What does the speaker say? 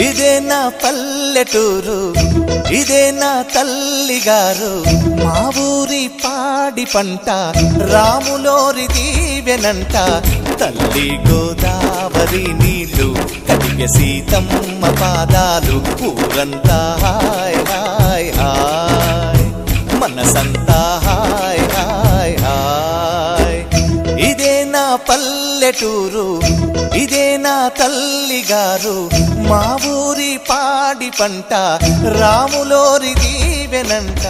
ఇదే నా పల్లెటూరు, ఇదే నా తల్లిగారు, మా ఊరి పాడి పంట రాములోరి దీవెనంట. తల్లి గోదావరి నీళ్ళు కడిగ సీతమ్మ పాదాలు, ఊరంతా హాయ్ హాయ్ హాయ్, మనసంతా హాయ్ హాయ్ హాయ్. ఇదే నా పల్లెటూరు, ఇదే నా తల్లిగారు, మా ఊరి పాడి పంట రాములోరి దీవెనంట.